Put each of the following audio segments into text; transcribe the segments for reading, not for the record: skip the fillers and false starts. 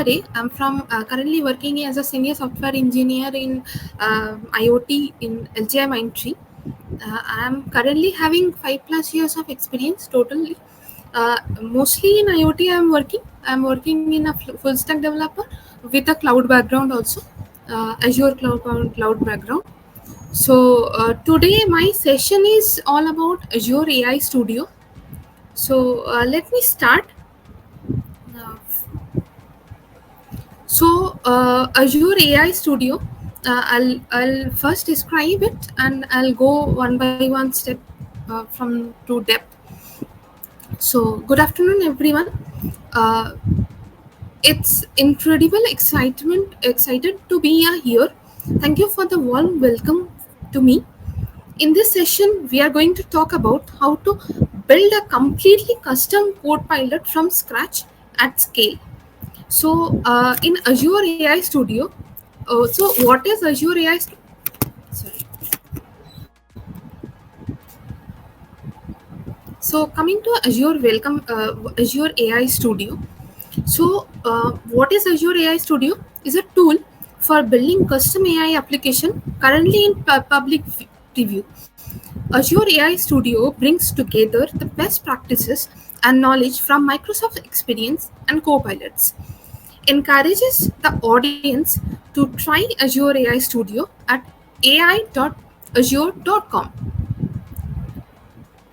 Hare. I'm from currently working as a senior software engineer in IoT in LGI Mindtree. I'm currently having 5+ years of experience totally. Mostly in IoT, I'm working. I'm working in a full stack developer with a cloud background also, Azure cloud background. So today my session is all about Azure AI Studio. So let me start. Uh, Azure AI Studio, I'll first describe it and I'll go one by one step from to depth. So good afternoon, everyone. Uh, it's incredible excited to be here. Thank you for the warm welcome to me. In this session, we are going to talk about how to build a completely custom code pilot from scratch at scale. So in Azure AI Studio, so what is Azure AI? Sorry. So coming to Azure AI Studio. So what is Azure AI Studio? Is a tool for building custom AI application currently in public preview. Azure AI Studio brings together the best practices and knowledge from Microsoft Experience and Copilots, encourages the audience to try Azure AI Studio at ai.azure.com,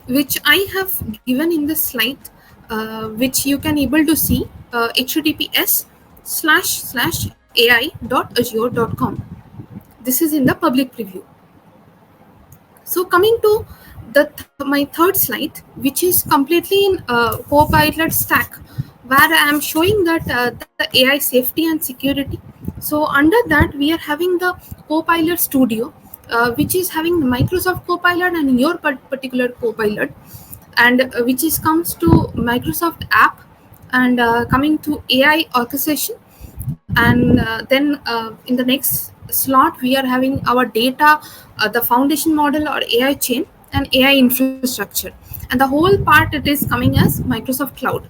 which I have given in the slide, which you can able to see, https://ai.azure.com. This is in the public preview. So coming to my third slide, which is completely in Copilot stack, where I am showing that the AI safety and security. So under that, we are having the Copilot Studio, which is having the Microsoft Copilot and your particular Copilot, and which is comes to Microsoft app, and coming to AI orchestration, and then in the next slot we are having our data, the foundation model or AI chain and AI infrastructure, and the whole part it is coming as Microsoft Cloud.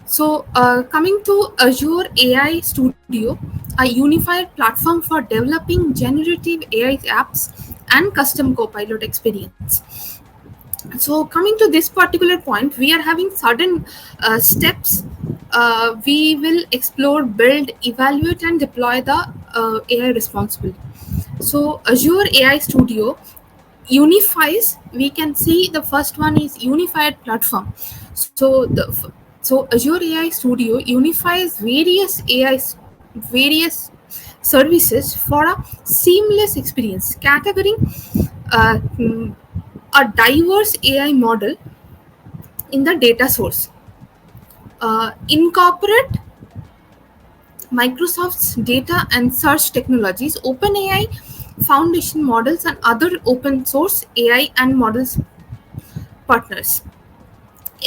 So coming to Azure AI Studio, a unified platform for developing generative AI apps and custom copilot experience. So coming to this particular point, we are having certain steps. We will explore, build, evaluate, and deploy the AI responsibly. So Azure AI Studio unifies. We can see the first one is unified platform. So Azure AI Studio unifies various services for a seamless experience, categorizing uh, mm, a diverse AI model in the data source. Incorporate Microsoft's data and search technologies, OpenAI foundation models, and other open source AI and models partners.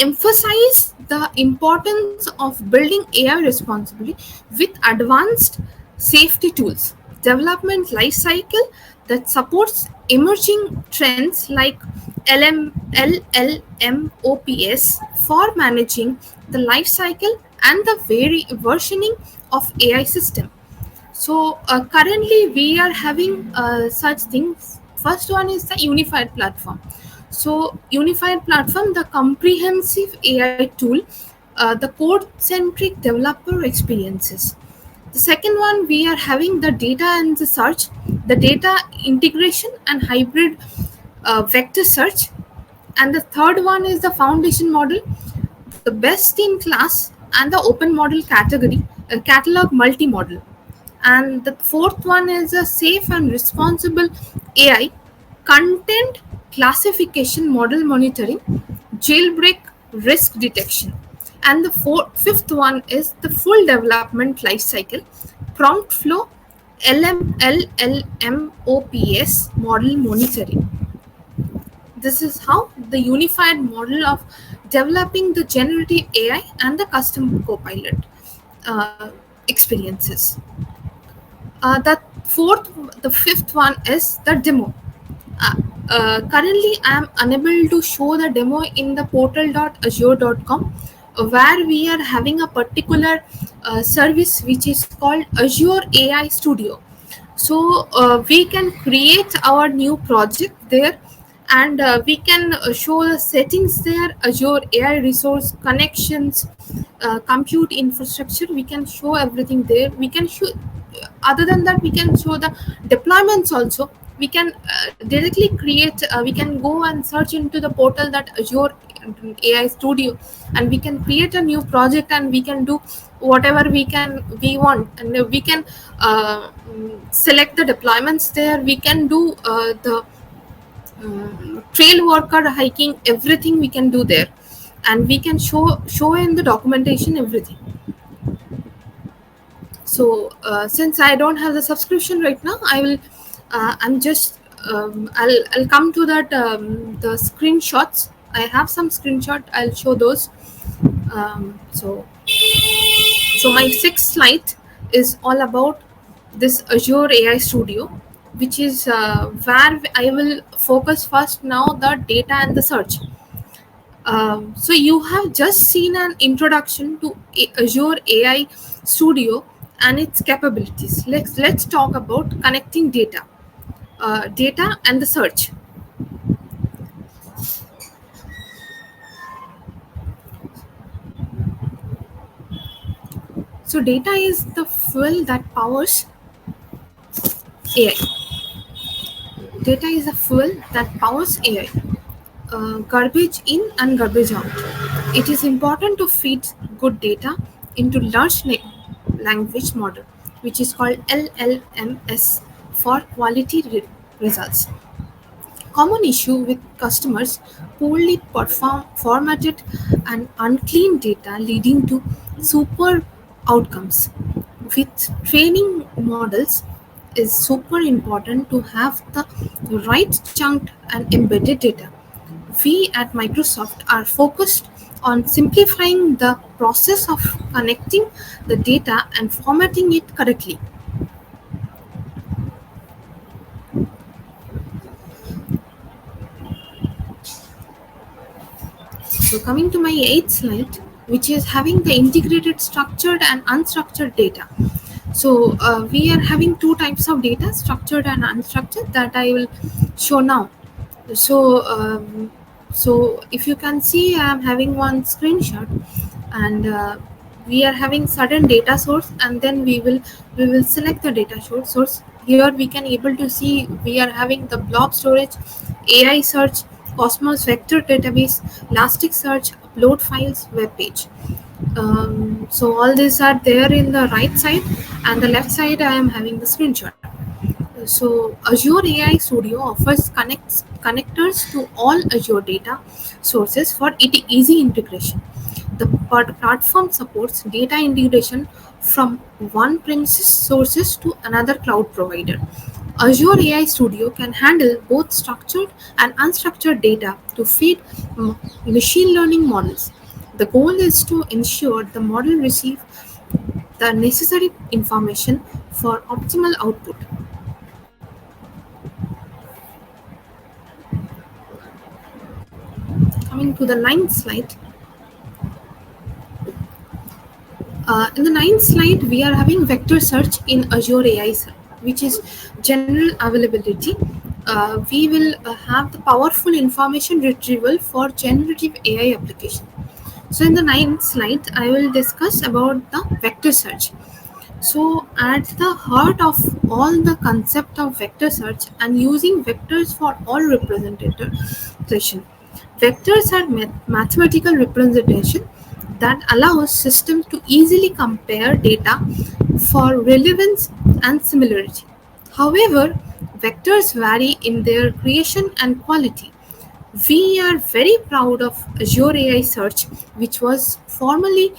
Emphasize the importance of building AI responsibly with advanced safety tools, development lifecycle that supports emerging trends like LLMOPS for managing the lifecycle and the very versioning of AI system. So currently we are having such things. First one is the unified platform. So unified platform, the comprehensive AI tool, the code-centric developer experiences. The second one, we are having the data and the search, the data integration and hybrid vector search. And the third one is the foundation model, the best in class and the open model category, catalog multi-model. And the fourth one is a safe and responsible AI, content classification model monitoring, jailbreak risk detection. And the fifth one is the full development lifecycle, prompt flow, LLMOPS model monitoring. This is how the unified model of developing the generative AI and the custom copilot uh, experiences. The fifth one is the demo. Uh, Currently, I am unable to show the demo in the portal.azure.com, where we are having a particular service which is called Azure AI Studio. So we can create our new project there, and we can show the settings there, Azure AI resource connections, compute infrastructure. We can show everything there. We can show, other than that, we can show the deployments also. We can directly create, we can go and search into the portal that Azure AI Studio, and we can create a new project, and we can do whatever we want, and we can select the deployments there. We can do the trail worker hiking, everything we can do there, and we can show in the documentation everything. So since I don't have the subscription right now, I will I'm just I'll come to that, the screenshots. I have some screenshot, I'll show those. So my sixth slide is all about this Azure AI Studio, which is where I will focus first now the data and the search. So you have just seen an introduction to Azure AI Studio and its capabilities. Let's talk about connecting data and the search. So data is the fuel that powers AI. Data is a fuel that powers AI. Garbage in and garbage out. It is important to feed good data into large language model, which is called LLMS, for quality results. Common issue with customers: poorly formatted and unclean data leading to super outcomes. With training models, is super important to have the right chunked and embedded data. We at Microsoft are focused on simplifying the process of connecting the data and formatting it correctly. So coming to my eighth slide, which is having the integrated structured and unstructured data. So we are having two types of data, structured and unstructured, that I will show now. So so if you can see, I am having one screenshot, and we are having certain data source, and then we will select the data source. Here we can able to see we are having the blob storage, AI search, Cosmos vector database, Elasticsearch, upload files, web page. So all these are there in the right side, and the left side I am having the screenshot. So Azure AI Studio offers connectors to all Azure data sources for easy integration. The platform supports data integration from one premises sources to another cloud provider. Azure AI Studio can handle both structured and unstructured data to feed machine learning models. The goal is to ensure the model receive the necessary information for optimal output. Coming to the ninth slide. In the ninth slide, we are having vector search in Azure AI, which is general availability. We will have the powerful information retrieval for generative AI application. So in the ninth slide, I will discuss about the vector search. So, at the heart of all the concept of vector search and using vectors for all representation. Vectors are mathematical representation that allows system to easily compare data for relevance and similarity. However, vectors vary in their creation and quality. We are very proud of Azure AI Search, which was formerly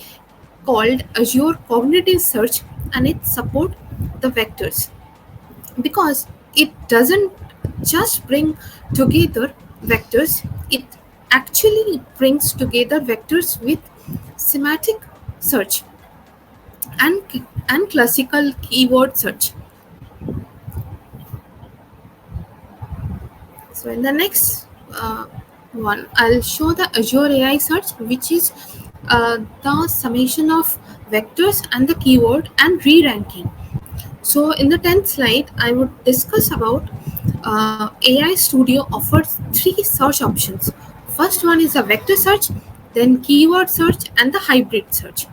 called Azure Cognitive Search, and it support the vectors because it doesn't just bring together vectors, it actually brings together vectors with semantic search and classical keyword search. So in the next one, I'll show the Azure AI Search, which is the summation of vectors and the keyword and re-ranking. So in the 10th slide, I would discuss about AI Studio offers three search options. First one is a vector search, then keyword search, and the hybrid search.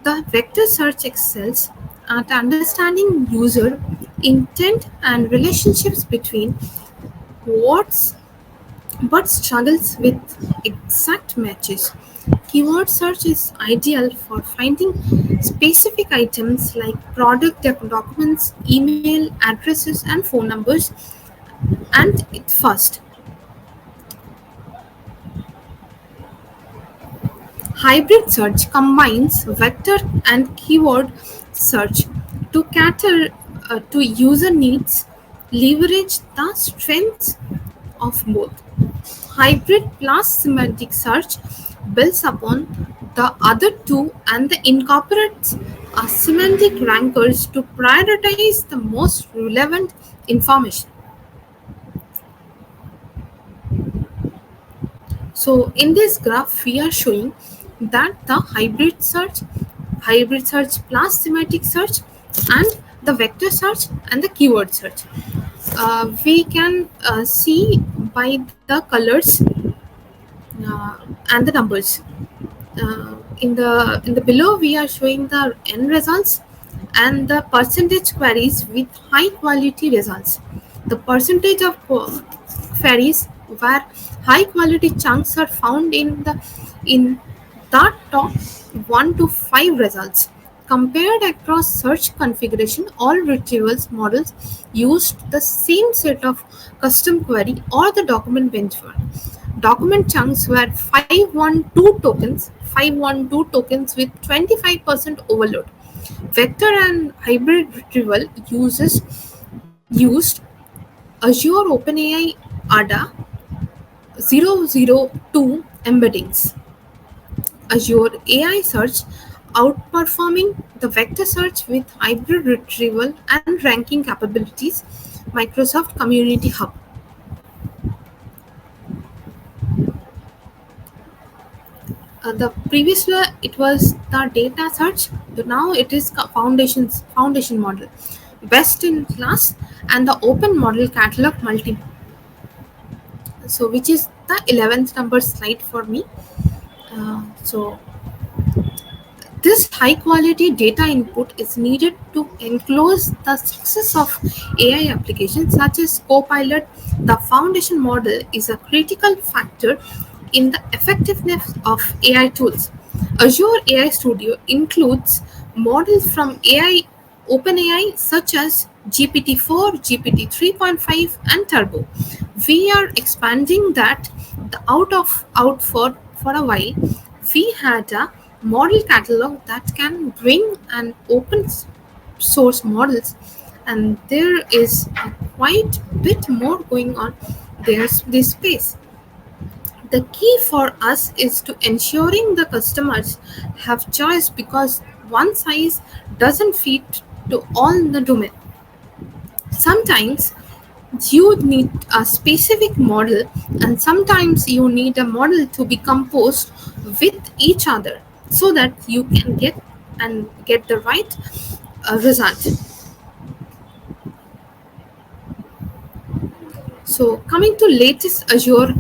The vector search excels at understanding user intent and relationships between words but struggles with exact matches. Keyword search is ideal for finding specific items like product documents, email addresses, and phone numbers. And it first, hybrid search combines vector and keyword search to cater to user needs, leverage the strengths of both. Hybrid plus semantic search builds upon the other two and the incorporates semantic rankers to prioritize the most relevant information. So in this graph, we are showing that the hybrid search plus semantic search, and the vector search and the keyword search. We can see by the colors and the numbers. In the below, we are showing the end results and the percentage queries with high quality results. The percentage of queries where high quality chunks are found in the top 1 to 5 results. Compared across search configuration, all retrievals models used the same set of custom query or the document benchmark. Document chunks were 512 tokens with 25% overload. Vector and hybrid retrieval used Azure OpenAI ADA 002 embeddings. Azure AI search outperforming the vector search with hybrid retrieval and ranking capabilities. Microsoft Community Hub. The previous year it was the data search. Now it is foundation model, best in class, and the open model catalog multi. So which is the 11th number slide for me. So this high quality data input is needed to enclose the success of AI applications such as Copilot. The foundation model is a critical factor in the effectiveness of AI tools. Azure AI Studio includes models from OpenAI such as GPT-4, GPT 3.5, and Turbo. We are expanding that the out for a while. We had a model catalog that can bring an open source models, and there is a quite bit more going on. There's this space. The key for us is to ensuring the customers have choice because one size doesn't fit to all the domain. Sometimes you need a specific model, and sometimes you need a model to be composed with each other so that you can get the right result. So coming to latest Azure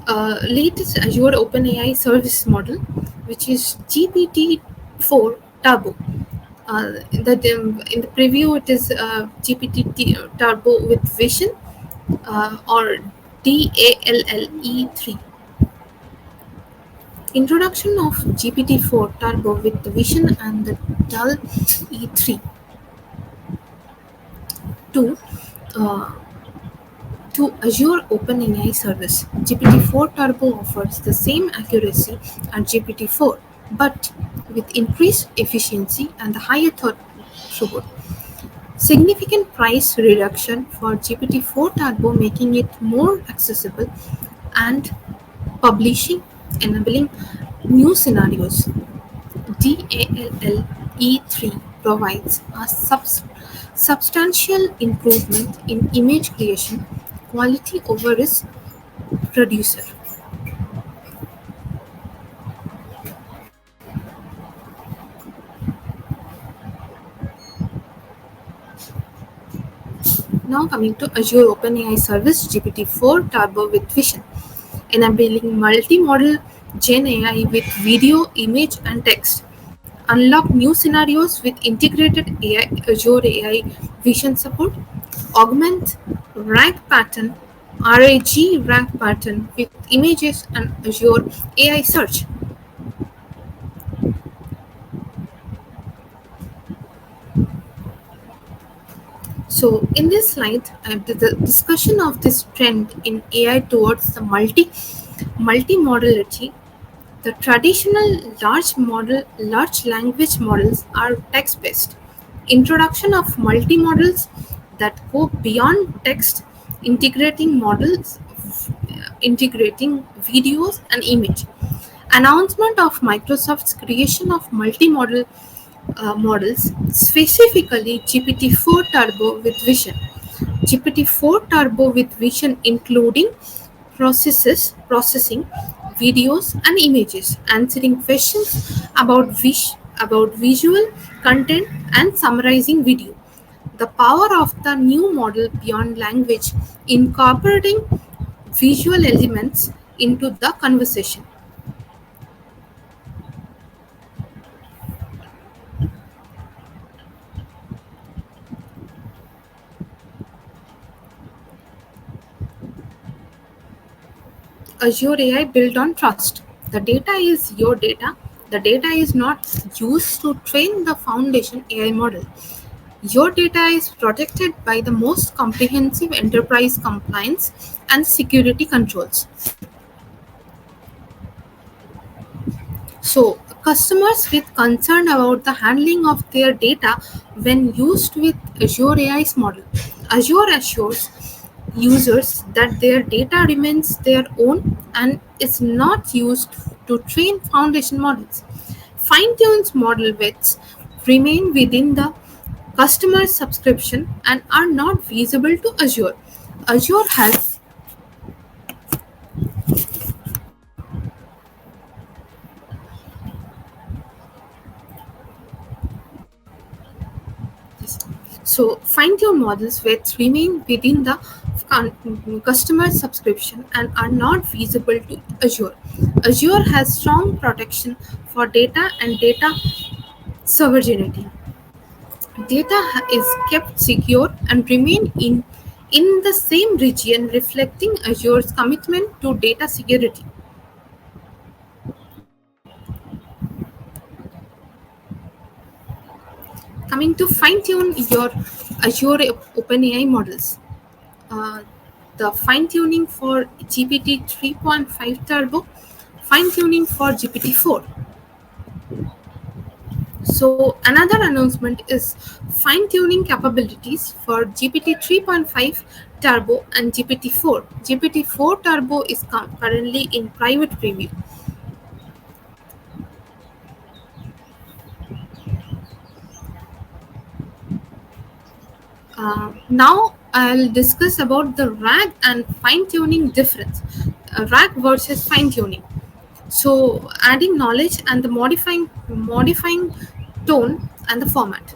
OpenAI service model, which is GPT-4 Turbo. In the preview, it is GPT Turbo with Vision, or DALLE3. Introduction of GPT-4 Turbo with the Vision and the DALL E3 to uh, to Azure OpenAI service. GPT-4 Turbo offers the same accuracy as GPT-4, but with increased efficiency and the higher throughput. Significant price reduction for GPT-4 Turbo, making it more accessible and publishing, enabling new scenarios. DALLE3 provides a substantial improvement in image creation quality over its producer. Now coming to Azure OpenAI Service GPT-4 Turbo with Vision, enabling multi-modal Gen AI with video, image, and text. Unlock new scenarios with integrated AI, Azure AI Vision support. Augment rank pattern, RAG rank pattern with images and Azure AI search. So, in this slide, the discussion of this trend in AI towards the multimodality. The traditional large language models are text based. Introduction of multimodals that go beyond text, integrating models, integrating videos and image. Announcement of Microsoft's creation of multimodal models, specifically GPT-4 Turbo with Vision. GPT-4 Turbo with Vision including processing videos and images, answering questions about visual content and summarizing video. The power of the new model beyond language, incorporating visual elements into the conversation. Azure AI built on trust. The data is your data. The data is not used to train the foundation AI model. Your data is protected by the most comprehensive enterprise compliance and security controls. So, customers with concern about the handling of their data when used with Azure AI's model. Azure assures users that their data remains their own and is not used to train foundation models. Fine-tuned model weights remain within the customer subscription and are not visible to Azure. Azure has so fine-tuned models weights remain within the customer subscription and are not visible to Azure. Azure has strong protection for data and data sovereignty. Data is kept secure and remain in the same region, reflecting Azure's commitment to data security. Coming to fine tune your Azure OpenAI models. Uh, the fine tuning for GPT 3.5 Turbo, fine tuning for GPT 4. So, another announcement is fine tuning capabilities for GPT 3.5 Turbo and GPT 4. GPT 4 Turbo is currently in private preview. Now I'll discuss about the RAG and fine tuning difference. RAG versus fine tuning. So adding knowledge and the modifying tone and the format.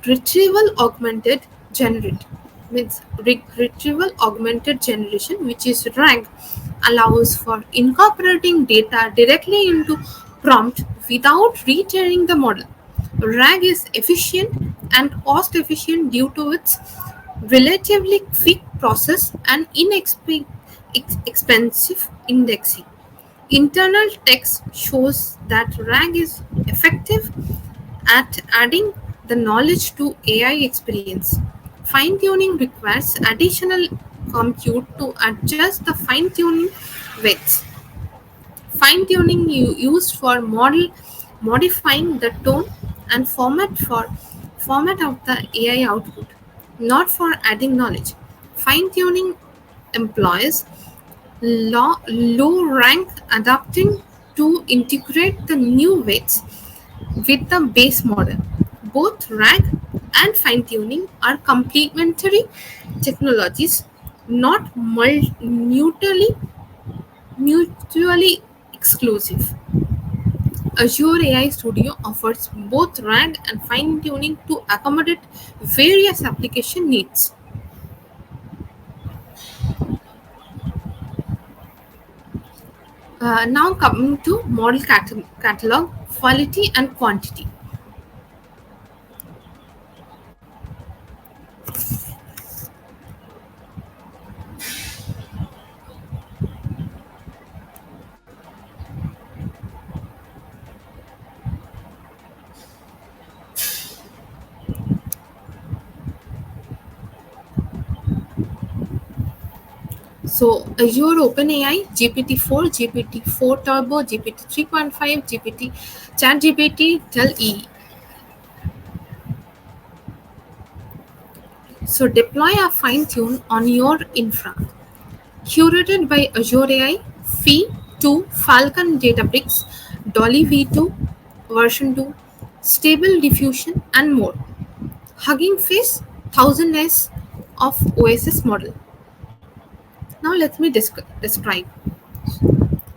Retrieval augmented generate means retrieval augmented generation, which is RAG, allows for incorporating data directly into prompt without retraining the model. RAG is efficient and cost efficient due to its relatively quick process and inexpensive indexing. Internal text shows that RAG is effective at adding the knowledge to AI experience. Fine tuning requires additional compute to adjust the fine tuning weights. Fine tuning used for modifying the tone and format of the AI output, not for adding knowledge. Fine tuning employs low rank adapting to integrate the new weights with the base model. Both RAG and fine tuning are complementary technologies, not mutually exclusive. Azure AI Studio offers both RAG and fine tuning to accommodate various application needs. Now coming to model catalog, quality and quantity. So Azure OpenAI, GPT-4, GPT-4 Turbo, GPT 3.5, GPT, ChatGPT, Tell E. So deploy or fine tune on your infra. Curated by Azure AI, Fee 2, Falcon Databricks, Dolly V2, version 2, Stable Diffusion, and more. Hugging Face 1000s of OSS model. Now let me describe.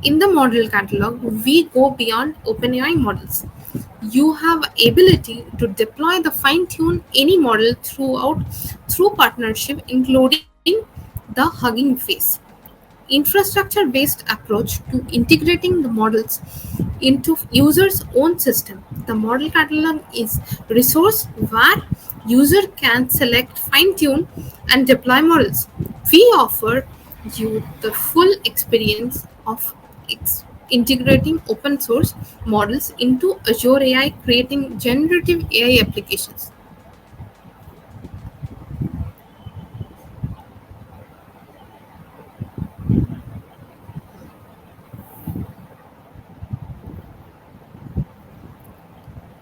In the model catalog, we go beyond OpenAI models. You have ability to deploy the fine-tune any model through partnership, including the Hugging Face infrastructure-based approach to integrating the models into users' own system. The model catalog is resource where user can select, fine-tune, and deploy models. We offer you the full experience of integrating open source models into Azure AI, creating generative AI applications.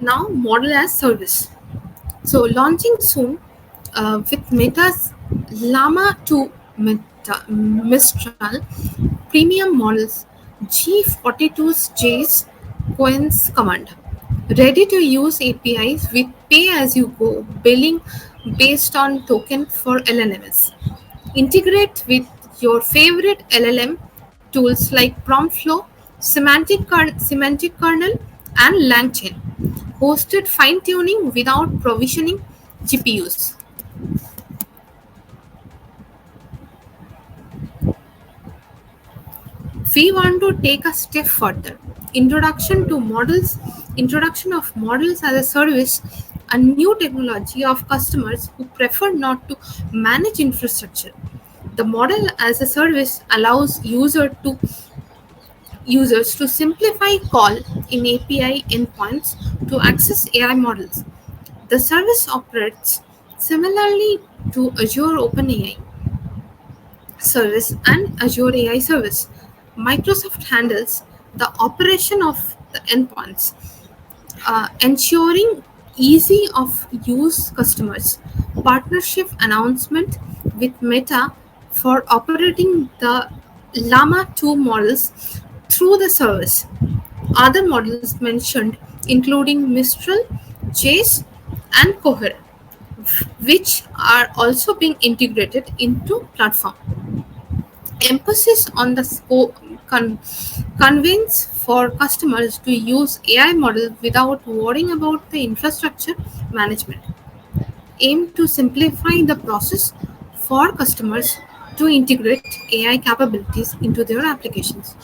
Now, model as service. So launching soon with Meta's Llama 2 Mistral premium models G42's J's Cohen's command. Ready to use APIs with pay as you go billing based on token for LLMs. Integrate with your favorite LLM tools like PromptFlow, Semantic Kernel, and LangChain. Hosted fine tuning without provisioning GPUs. We want to take a step further. Introduction of models as a service, a new technology of customers who prefer not to manage infrastructure. The model as a service allows users to simplify call in API endpoints to access AI models. The service operates similarly to Azure OpenAI service and Azure AI service. Microsoft handles the operation of the endpoints, ensuring easy of use customers. Partnership announcement with Meta for operating the Llama 2 models through the service. Other models mentioned including Mistral, Chase, and Cohere, which are also being integrated into platform. Emphasis on the convenience for customers to use AI model without worrying about the infrastructure management. Aim to simplify the process for customers to integrate AI capabilities into their applications.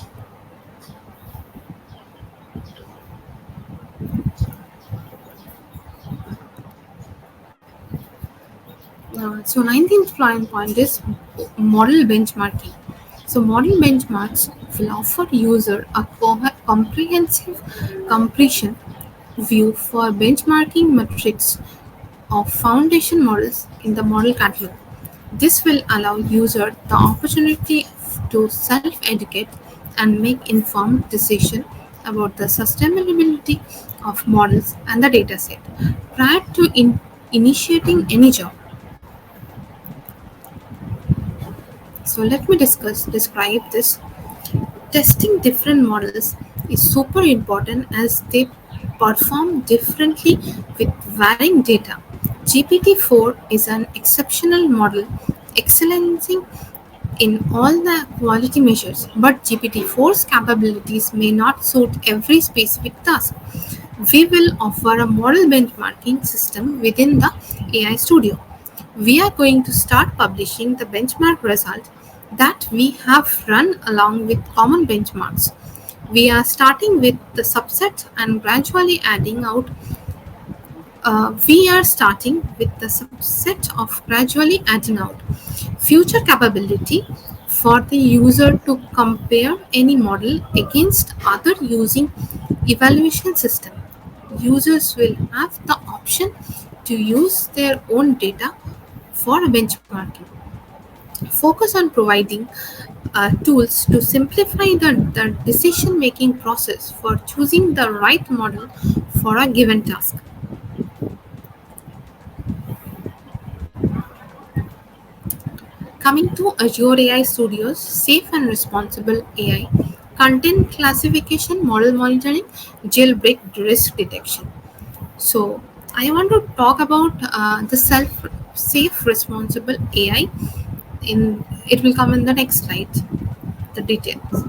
So 19th point is model benchmarking. So model benchmarks will offer user a comprehensive completion view for benchmarking metrics of foundation models in the model catalog. This will allow user the opportunity to self-educate and make informed decision about the sustainability of models and the dataset prior to initiating any job. So let me describe this. Testing different models is super important as they perform differently with varying data. GPT-4 is an exceptional model, excelling in all the quality measures, but GPT-4's capabilities may not suit every specific task. We will offer a model benchmarking system within the AI Studio. We are going to start publishing the benchmark result that we have run along with common benchmarks. We are starting with the subset and gradually adding out. We are starting with the subset of gradually adding out future capability for the user to compare any model against other using evaluation system. Users will have the option to use their own data for benchmarking. Focus on providing tools to simplify the decision making process for choosing the right model for a given task. Coming to Azure AI Studio's safe and responsible AI, content classification, model monitoring, jailbreak risk detection. So, I want to talk about the self safe responsible AI. In it will come in the next slide. The details.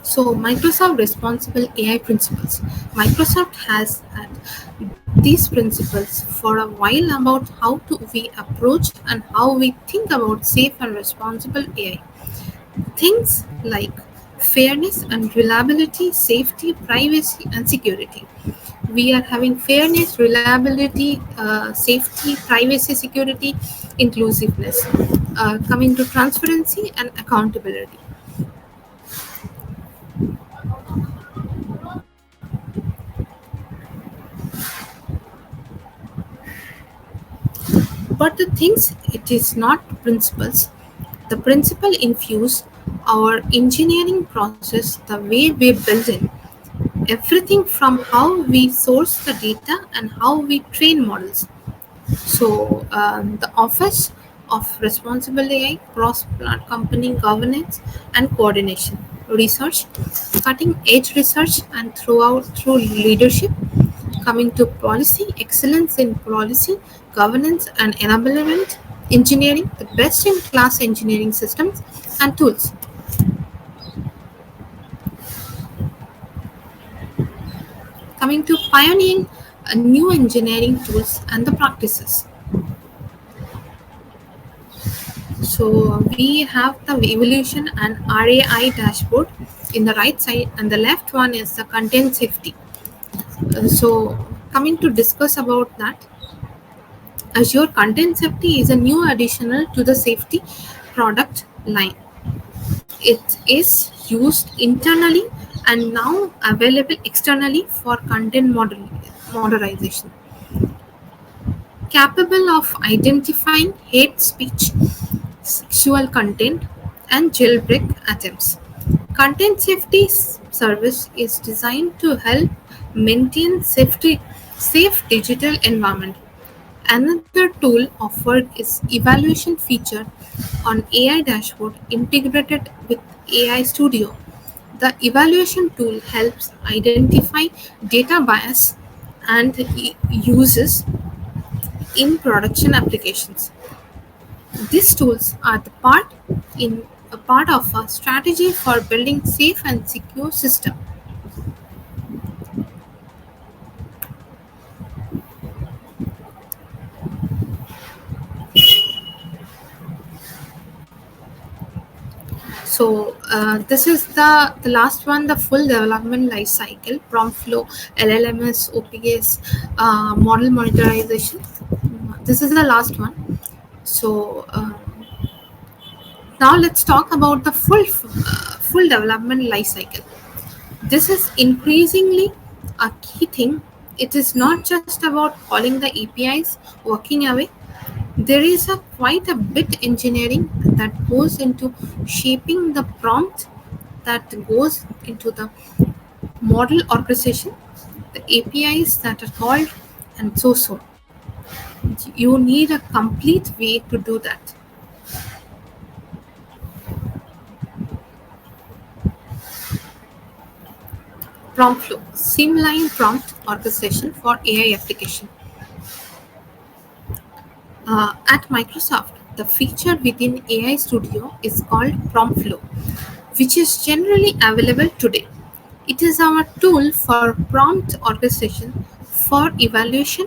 So, Microsoft Responsible AI Principles. Microsoft has had these principles for a while about how to we approach and how we think about safe and responsible AI. Things like fairness and reliability, safety, privacy, and security. We are having fairness, reliability, safety, privacy, security, inclusiveness. Coming to transparency and accountability. But the things it is not principles. The principle infuse our engineering process, the way we build it, everything from how we source the data and how we train models. So, the Office of Responsible AI, cross-plant company governance and coordination, research, cutting-edge research, and through leadership. Coming to policy, excellence in policy, governance, and enablement, engineering, the best-in-class engineering systems and tools. Coming to pioneering new engineering tools and the practices. So we have the evolution and RAI dashboard in the right side, and the left one is the content safety. So coming to discuss about that, Azure Content Safety is a new additional to the safety product line. It is used internally and now available externally for content modernization, capable of identifying hate speech, sexual content, and jailbreak attempts. Content safety service is designed to help maintain safe digital environment. Another tool offered is evaluation feature on AI dashboard integrated with AI Studio. The evaluation tool helps identify data bias and uses in production applications. These tools are a part of a strategy for building safe and secure system. So this is the last one, the full development life cycle, prompt flow, LLMS, OPS, model monetization. This is the last one. So now let's talk about the full development life cycle. This is increasingly a key thing. It is not just about calling the APIs, working away. There is quite a bit engineering that goes into shaping the prompt, that goes into the model orchestration, the APIs that are called, and so. You need a complete way to do that. Prompt flow, streamline prompt orchestration for AI application. At Microsoft, the feature within AI Studio is called Prompt Flow, which is generally available today. It is our tool for prompt orchestration, for evaluation,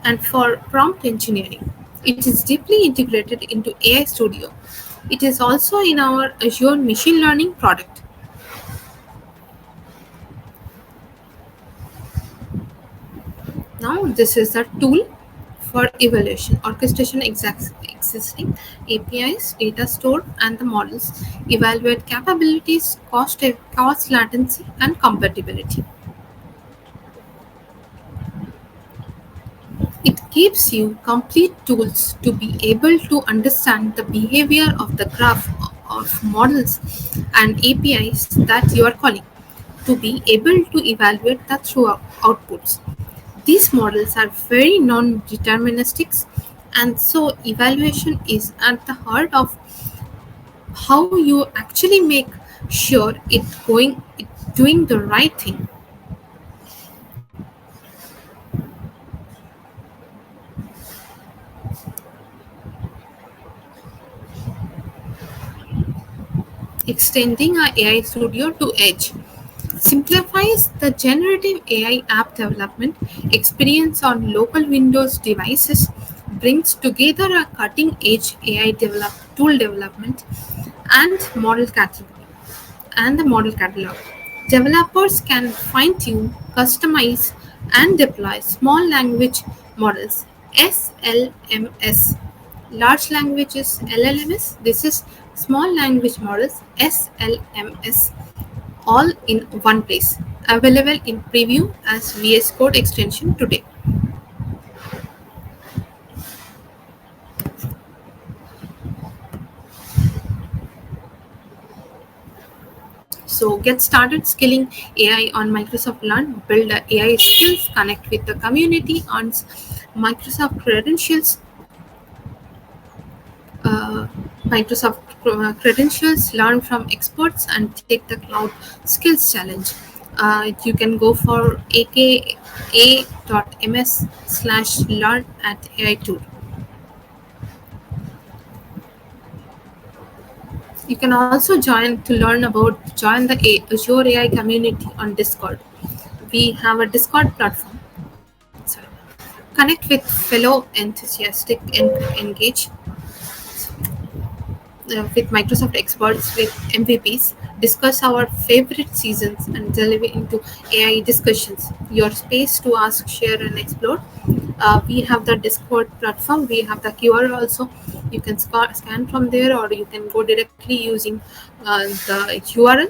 and for prompt engineering. It is deeply integrated into AI Studio. It is also in our Azure machine learning product. Now, this is the tool for evaluation, orchestration existing APIs, data stored, and the models, evaluate capabilities, cost latency, and compatibility. It gives you complete tools to be able to understand the behavior of the graph of models and APIs that you are calling, to be able to evaluate the through outputs. These models are very non-deterministic, and so evaluation is at the heart of how you actually make sure it doing the right thing. Extending our AI Studio to Edge simplifies the generative AI app development experience on local Windows devices, brings together a cutting edge tool development and the model catalog. Developers can fine tune, customize, and deploy small language models SLMS. Large languages LLMS. This is small language models SLMS, all in one place, available in preview as VS Code extension today. So get started skilling AI on Microsoft Learn, build a AI skills, connect with the community on Microsoft credentials, uh, credentials, learn from experts, and take the cloud skills challenge. You can go for aka.ms/learn at AI tool. You can also join the Azure AI community on Discord. We have a Discord platform. Sorry. Connect with fellow enthusiastic and engage with Microsoft experts, with MVPs, discuss our favorite seasons, and delve into AI discussions. Your space to ask, share, and explore. We have the Discord platform. We have the QR also. You can scan from there, or you can go directly using the URL.